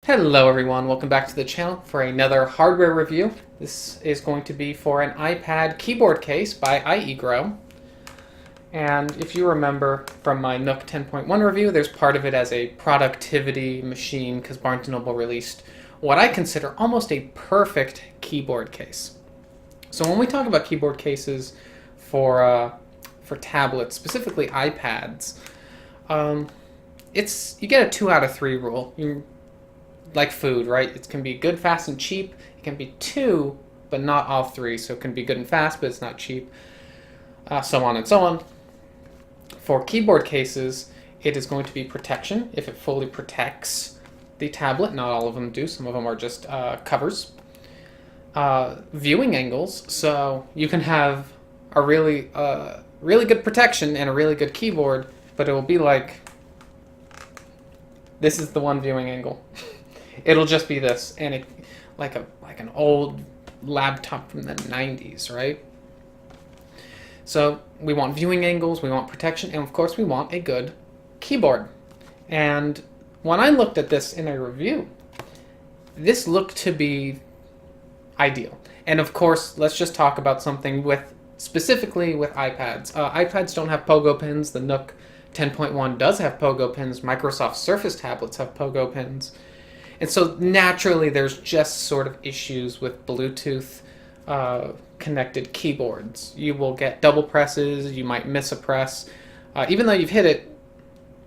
Hello everyone, welcome back to the channel for another hardware review. This is going to be for an iPad keyboard case by IEGrow. And if you remember from my Nook 10.1 review, there's part of it as a productivity machine because Barnes & Noble released what I consider almost a perfect keyboard case. So when we talk about keyboard cases for tablets, specifically iPads, you get a 2 out of 3 rule. Like food, right? It can be good, fast, and cheap. It can be 2, but not all 3. So it can be good and fast, but it's not cheap. So on and so on. For keyboard cases, it is going to be protection, if it fully protects the tablet. Not all of them do. Some of them are just covers. Viewing angles, so you can have a really good protection and a really good keyboard, but it will be like, this is the one viewing angle. It'll just be this, and it like an old laptop from the 90s, right? So we want viewing angles, we want protection, and of course we want a good keyboard. And when I looked at this in a review, this looked to be ideal. And of course, let's just talk about something specifically with iPads. iPads don't have pogo pins. The Nook 10.1 does have pogo pins. Microsoft Surface tablets have pogo pins. And so naturally there's just sort of issues with Bluetooth connected keyboards. You will get double presses, you might miss a press, even though you've hit it,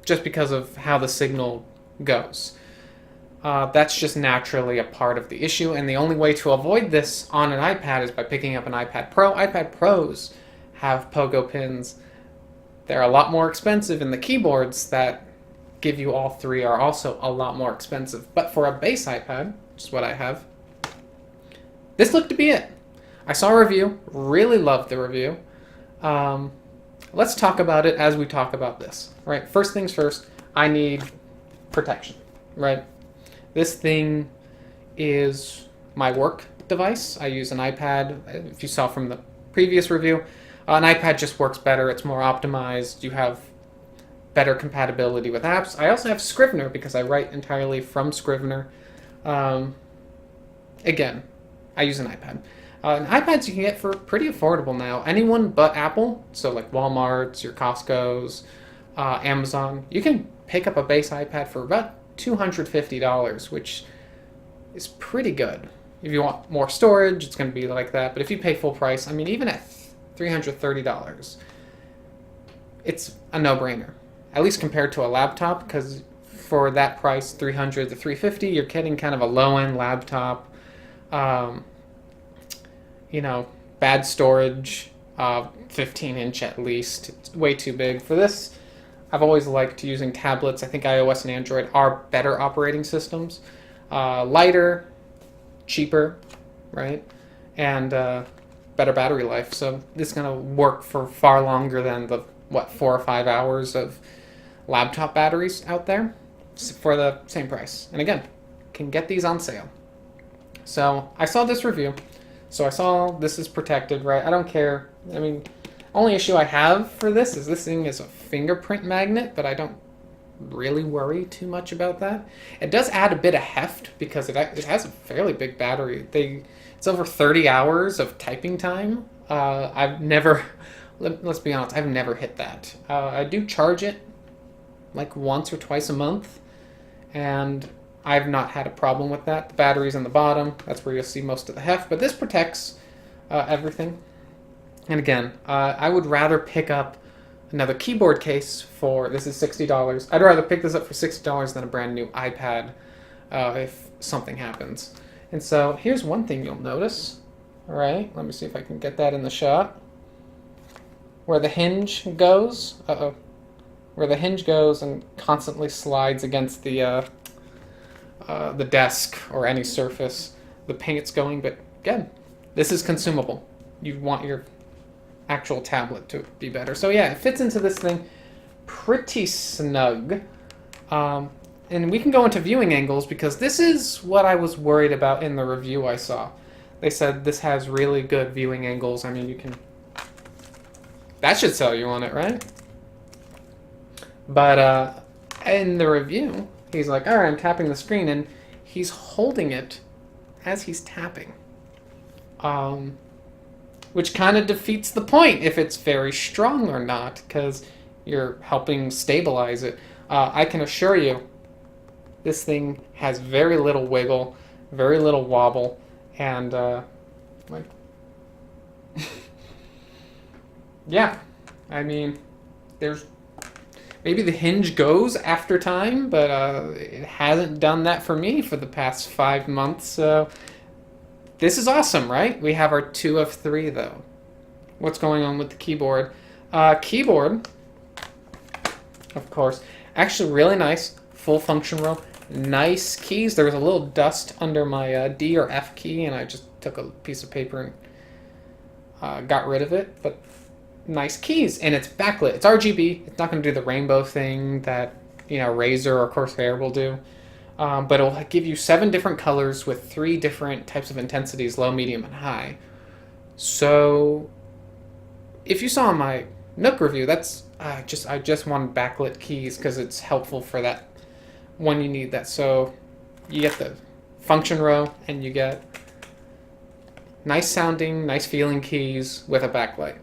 just because of how the signal goes. That's just naturally a part of the issue, and the only way to avoid this on an iPad is by picking up an iPad Pro. iPad Pros have pogo pins. They're a lot more expensive, and the keyboards that give you all 3 are also a lot more expensive. But for a base iPad, which is what I have, this looked to be it. I saw a review, really loved the review. Let's talk about it as we talk about this, right? First things first, I need protection, right? This thing is my work device. I use an iPad. If you saw from the previous review, an iPad just works better. It's more optimized. You have better compatibility with apps. I also have Scrivener because I write entirely from Scrivener. Again, I use an iPad. And iPads you can get for pretty affordable now. Anyone but Apple, so like Walmart's, your Costco's, Amazon, you can pick up a base iPad for about $250, which is pretty good. If you want more storage, it's going to be like that. But if you pay full price, I mean, even at $330, it's a no-brainer. At least compared to a laptop, because for that price, $300 to $350, you're getting kind of a low-end laptop. Bad storage, 15-inch at least. It's way too big. For this, I've always liked using tablets. I think iOS and Android are better operating systems. Lighter, cheaper, right? And better battery life. So this is going to work for far longer than the 4 or 5 hours of laptop batteries out there for the same price. And again, can get these on sale. So I saw this review. So I saw this is protected, right? I don't care. I mean, only issue I have for this is this thing is a fingerprint magnet, but I don't really worry too much about that. It does add a bit of heft because it has a fairly big battery. It's over 30 hours of typing time. Let's be honest, I've never hit that. I do charge it like once or twice a month, and I've not had a problem with that. The battery's on the bottom. That's where you'll see most of the heft, but this protects everything. And again, I would rather pick up another keyboard case this is $60. I'd rather pick this up for $60 than a brand new iPad if something happens. And so here's one thing you'll notice. All right, let me see if I can get that in the shot. Where the hinge goes, where the hinge goes and constantly slides against the desk or any surface, the paint's going. But again, this is consumable. You want your actual tablet to be better. So yeah, it fits into this thing pretty snug. And we can go into viewing angles because this is what I was worried about in the review I saw. They said this has really good viewing angles. I mean, that should sell you on it, right? But in the review, he's like, all right, I'm tapping the screen, and he's holding it as he's tapping. Which kind of defeats the point if it's very strong or not, because you're helping stabilize it. I can assure you, this thing has very little wiggle, very little wobble, and like, yeah, I mean, there's maybe the hinge goes after time, but it hasn't done that for me for the past 5 months. So this is awesome, right? We have our 2 of 3 though. What's going on with the keyboard? Keyboard, of course, actually really nice, full function row. Nice keys. There was a little dust under my D or F key, and I just took a piece of paper and got rid of it. But nice keys, and it's backlit. It's RGB. It's not going to do the rainbow thing that Razer or Corsair will do, but it'll give you 7 different colors with 3 different types of intensities: low, medium, and high. So, if you saw my Nook review, that's I just wanted backlit keys because it's helpful for that when you need that. So you get the function row and you get nice sounding, nice feeling keys with a backlight.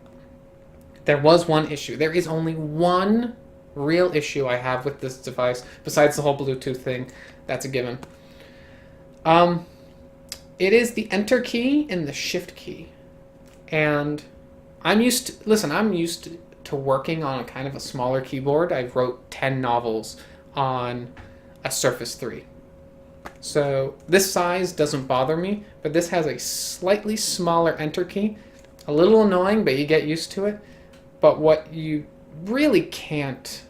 There was one issue. There is only one real issue I have with this device besides the whole Bluetooth thing. That's a given. It is the enter key and the shift key. And I'm used to working on a kind of a smaller keyboard. I wrote 10 novels on a Surface 3. So this size doesn't bother me, but this has a slightly smaller enter key. A little annoying, but you get used to it. But what you really can't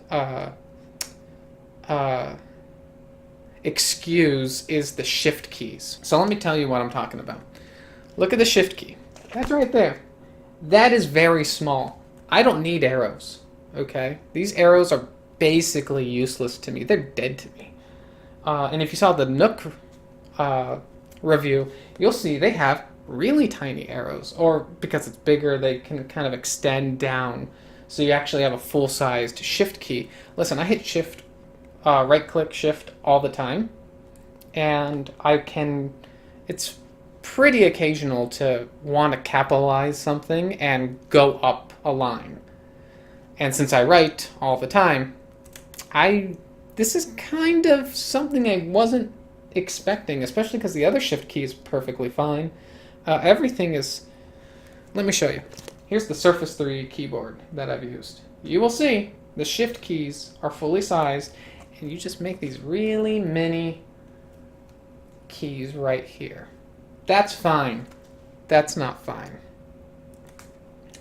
excuse is the shift keys. So let me tell you what I'm talking about. Look at the shift key. That's right there. That is very small. I don't need arrows, okay? These arrows are basically useless to me. They're dead to me. And if you saw the Nook review, you'll see they have really tiny arrows, or because it's bigger, they can kind of extend down, so you actually have a full-sized shift key. Listen, I hit shift, right-click shift all the time, and it's pretty occasional to want to capitalize something and go up a line. And since I write all the time, this is kind of something I wasn't expecting, especially because the other shift key is perfectly fine. Everything is... Let me show you. Here's the Surface 3 keyboard that I've used. You will see the shift keys are fully sized, and you just make these really mini keys right here. That's fine. That's not fine.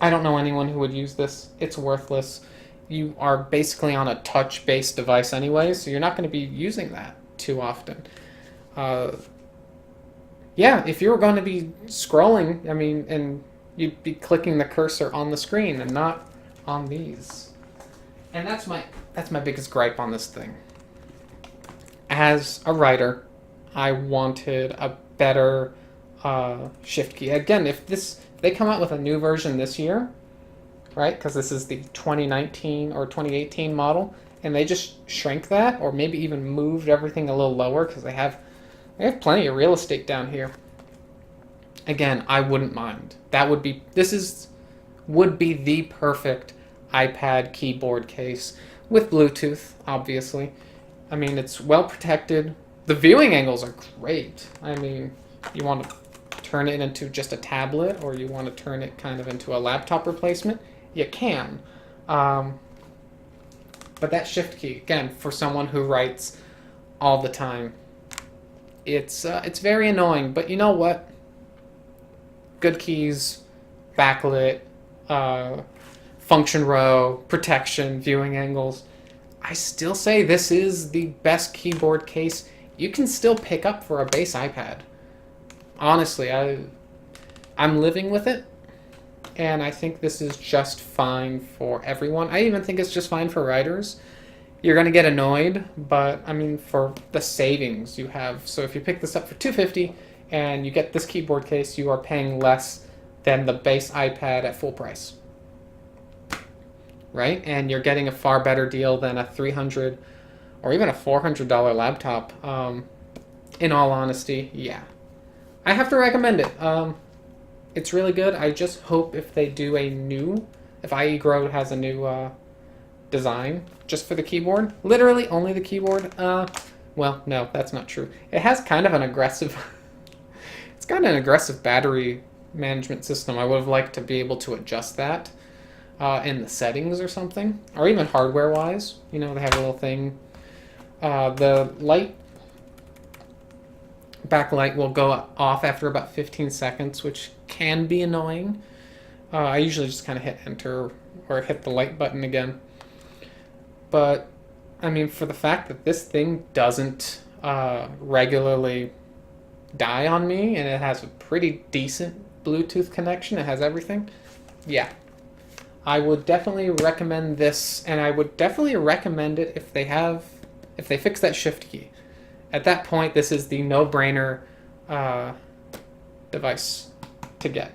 I don't know anyone who would use this. It's worthless. You are basically on a touch-based device anyway, so you're not going to be using that too often. Yeah, if you were going to be scrolling, and you'd be clicking the cursor on the screen and not on these. And that's my biggest gripe on this thing. As a writer, I wanted a better shift key. Again, if they come out with a new version this year, right? Because this is the 2019 or 2018 model, and they just shrank that, or maybe even moved everything a little lower because they have plenty of real estate down here. Again, I wouldn't mind. Would be the perfect iPad keyboard case with Bluetooth, obviously. It's well protected. The viewing angles are great. You want to turn it into just a tablet, or you want to turn it kind of into a laptop replacement, you can. But that shift key, again, for someone who writes all the time, it's very annoying. But you know what? Good keys, backlit, function row, protection, viewing angles. I still say this is the best keyboard case you can still pick up for a base iPad. Honestly, I'm living with it, and I think this is just fine for everyone. I even think it's just fine for writers. You're going to get annoyed, but for the savings you have. So if you pick this up for $250 and you get this keyboard case, you are paying less than the base iPad at full price. Right? And you're getting a far better deal than a $300 or even a $400 laptop. In all honesty, yeah. I have to recommend it. It's really good. I just hope if they do if IEGrow has a new design just for the keyboard, literally only the keyboard. Well, no, that's not true. It has kind of an aggressive, it's got an aggressive battery management system. I would have liked to be able to adjust that in the settings or something, or even hardware-wise. You know, they have a little thing. The backlight will go off after about 15 seconds, which can be annoying. I usually just kind of hit enter or hit the light button again. But, I mean, for the fact that this thing doesn't regularly die on me, and it has a pretty decent Bluetooth connection, it has everything, yeah. I would definitely recommend this, and I would definitely recommend it if they fix that shift key. At that point, this is the no-brainer device to get.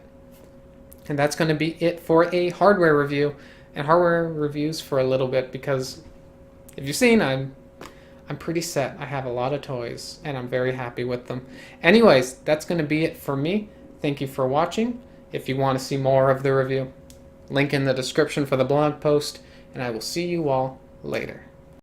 And that's going to be it for a hardware review, and hardware reviews for a little bit, because if you've seen, I'm pretty set. I have a lot of toys, and I'm very happy with them. Anyways, that's going to be it for me. Thank you for watching. If you want to see more of the review, link in the description for the blog post, and I will see you all later.